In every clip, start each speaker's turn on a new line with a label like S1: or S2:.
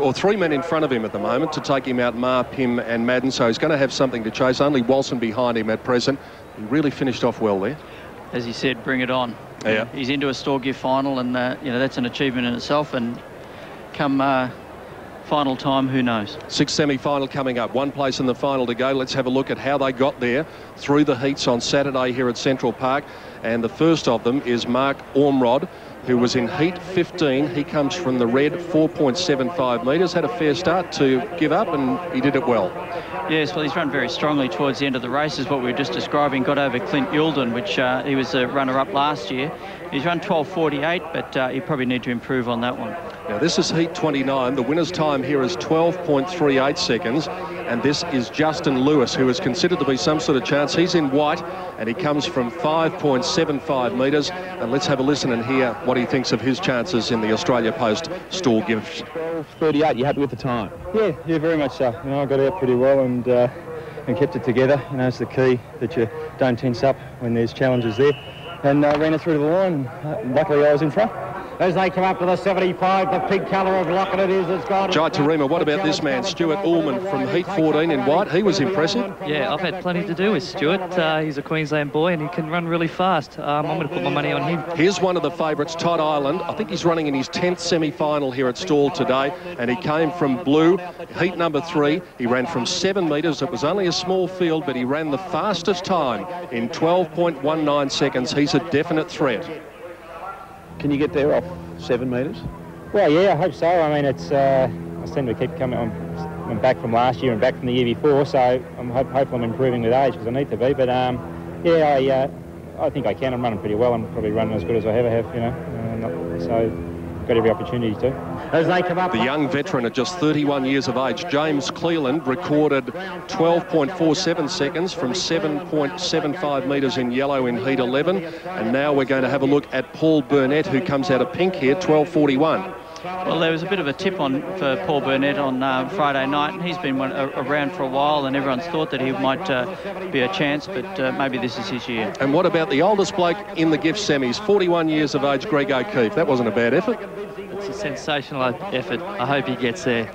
S1: or 3 men in front of him at the moment to take him out, Ma, Pim and Madden, so he's going to have something to chase. Only Walson behind him at present. He really finished off well there.
S2: As he said, bring it on.
S1: Yeah.
S2: He's into a store gift final, and you know, that's an achievement in itself. And come final time, who knows?
S1: Sixth semi-final coming up. One place in the final to go. Let's have a look at how they got there through the heats on Saturday here at Central Park. And the first of them is Mark Ormrod, who was in heat 15. He comes from the red, 4.75 metres. Had a fair start to give up, and he did it well.
S2: Yes, well, he's run very strongly towards the end of the race, is what we were just describing. Got over Clint Yulden, which he was a runner-up last year. He's run 12.48, but he probably need to improve on that one.
S1: Now, this is heat 29. The winner's time here is 12.38 seconds. And this is Justin Lewis, who is considered to be some sort of chance. He's in white, and he comes from 5.75 metres. And let's have a listen and hear what he thinks of his chances in the Australia Post stall gift.
S3: 12.38, you happy with the time?
S4: Yeah, very much so. You know, I got out pretty well and kept it together. You know, it's the key that you don't tense up when there's challenges there. And ran it through to the line, and luckily I was in front.
S5: As they come up to the 75, the pig colour of Lockett it is has gone.
S1: Jai Tarima, what about this man, Stuart Almond from heat 14 in white? He was impressive.
S6: Yeah, I've had plenty to do with Stuart. He's a Queensland boy and he can run really fast. I'm going to put my money on him.
S1: Here's one of the favourites, Todd Ireland. I think he's running in his 10th semi-final here at Stawell today, and he came from blue, heat number 3. He ran from 7 metres. It was only a small field, but he ran the fastest time in 12.19 seconds. He's a definite threat.
S3: Can you get there off 7 metres?
S4: Well, yeah, I hope so. I mean, it's I seem to keep coming. I'm back from last year and back from the year before, so I'm hopeful I'm improving with age because I need to be. But yeah, I think I can. I'm running pretty well. I'm probably running as good as I ever have, you know. So got every opportunity to.
S5: As they come up,
S1: the young veteran at just 31 years of age, James Cleland, recorded 12.47 seconds from 7.75 metres in yellow in heat 11. And now we're going to have a look at Paul Burnett, who comes out of pink here, 12.41.
S2: Well, there was a bit of a tip for Paul Burnett on Friday night, and he's been around for a while, and everyone's thought that he might be a chance, but maybe this is his year.
S1: And what about the oldest bloke in the gift semis, 41 years of age, Greg O'Keefe? That wasn't a bad effort.
S6: It's a sensational effort. I hope he gets there.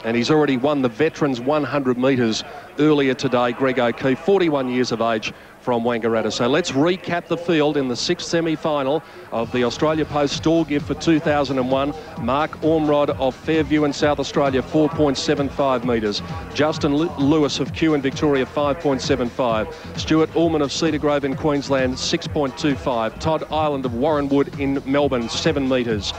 S1: And he's already won the Veterans 100 metres earlier today, Greg O'Keefe, 41 years of age from Wangaratta. So let's recap the field in the 6th semi-final of the Australia Post stall gift for 2001. Mark Ormrod of Fairview in South Australia, 4.75 metres. Justin Lewis of Kew in Victoria, 5.75. Stuart Almond of Cedar Grove in Queensland, 6.25. Todd Ireland of Warrenwood in Melbourne, 7 metres.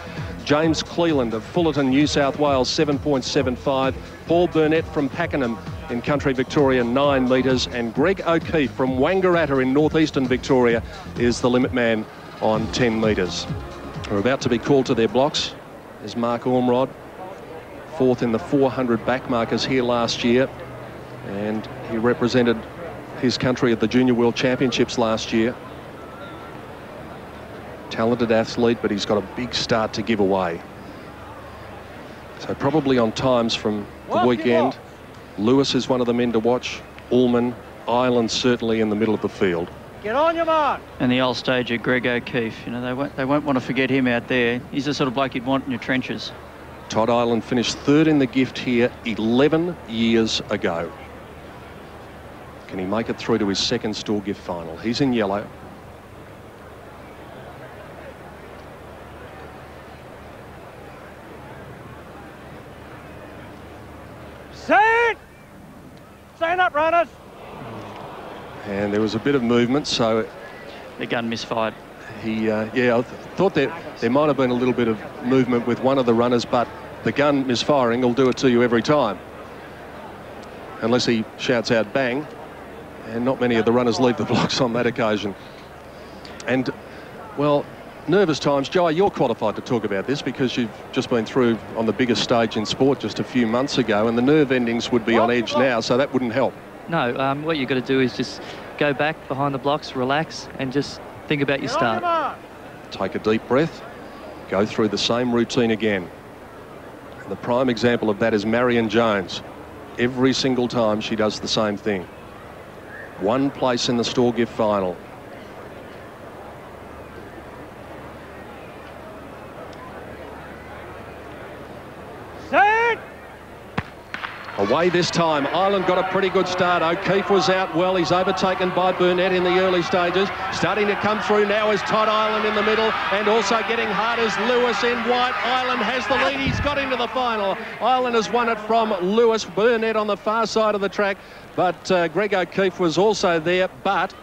S1: James Cleland of Fullerton, New South Wales, 7.75. Paul Burnett from Pakenham in country Victoria, 9 metres. And Greg O'Keefe from Wangaratta in northeastern Victoria is the limit man on 10 metres. We're about to be called to their blocks. There's Mark Ormrod, 4th in the 400 backmarkers here last year. And he represented his country at the Junior World Championships last year. Talented athlete, but he's got a big start to give away. So probably on times from the weekend. Lewis is one of the men to watch. Allman, Ireland certainly in the middle of the field.
S5: Get on your mark.
S2: And the old stager, Greg O'Keefe, you know, they won't want to forget him out there. He's the sort of bloke you'd want in your trenches.
S1: Todd Ireland finished 3rd in the gift here 11 years ago. Can he make it through to his 2nd stall gift final? He's in yellow.
S5: Set! Stand up, runners.
S1: And there was a bit of movement, so
S2: the gun misfired.
S1: I thought there might have been a little bit of movement with one of the runners, but the gun misfiring will do it to you every time. Unless he shouts out bang, and not many of the runners leave the blocks on that occasion. And, well, nervous times. Jai, you're qualified to talk about this because you've just been through on the biggest stage in sport just a few months ago, and the nerve endings would be on edge now, so that wouldn't help.
S6: No, what you've got to do is just go back behind the blocks, relax, and just think about your start.
S1: Take a deep breath, go through the same routine again. And the prime example of that is Marion Jones. Every single time she does the same thing. 1 place in the stall gift final.
S5: Set!
S1: Away this time. Ireland got a pretty good start. O'Keefe was out well. He's overtaken by Burnett in the early stages. Starting to come through now is Todd Ireland in the middle, and also getting hard as Lewis in white. Ireland has the lead. He's got into the final. Ireland has won it from Lewis. Burnett on the far side of the track, but Greg O'Keefe was also there. But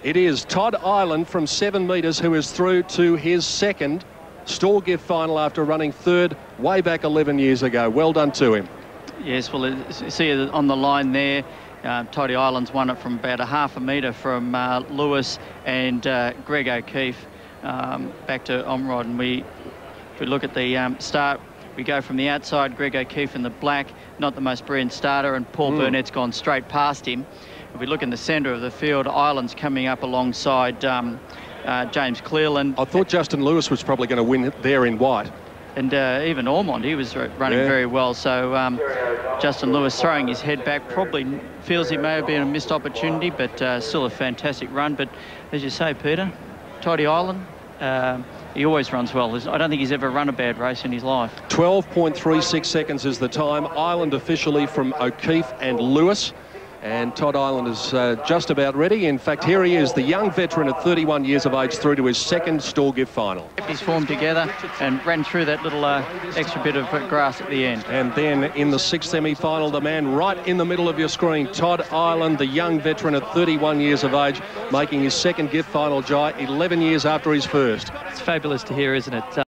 S1: it is Todd Ireland from 7 metres who is through to his second Stawell gift final after running third way back 11 years ago. Well done to him.
S2: Yes, well, see on the line there, Toddy Ireland's won it from about a half a metre from Lewis and Greg O'Keefe back to Omrod. And if we look at the start, we go from the outside, Greg O'Keefe in the black, not the most brilliant starter, and Paul Burnett's gone straight past him. If we look in the centre of the field, Ireland's coming up alongside James Clearland.
S1: I thought Justin Lewis was probably going to win there in white.
S2: And even Ormond, he was running very well. So Justin Lewis throwing his head back, probably feels it may have been a missed opportunity, but still a fantastic run. But as you say, Peter, Toddy Ireland, he always runs well. I don't think he's ever run a bad race in his life.
S1: 12.36 seconds is the time. Ireland officially from O'Keefe and Lewis. And Todd Ireland is just about ready. In fact, here he is, the young veteran at 31 years of age, through to his second Stawell gift final.
S2: He's formed together and ran through that little extra bit of grass at the end.
S1: And then in the sixth semi-final, the man right in the middle of your screen, Todd Ireland, the young veteran at 31 years of age, making his second gift final, Jai, 11 years after his first.
S6: It's fabulous to hear, isn't it?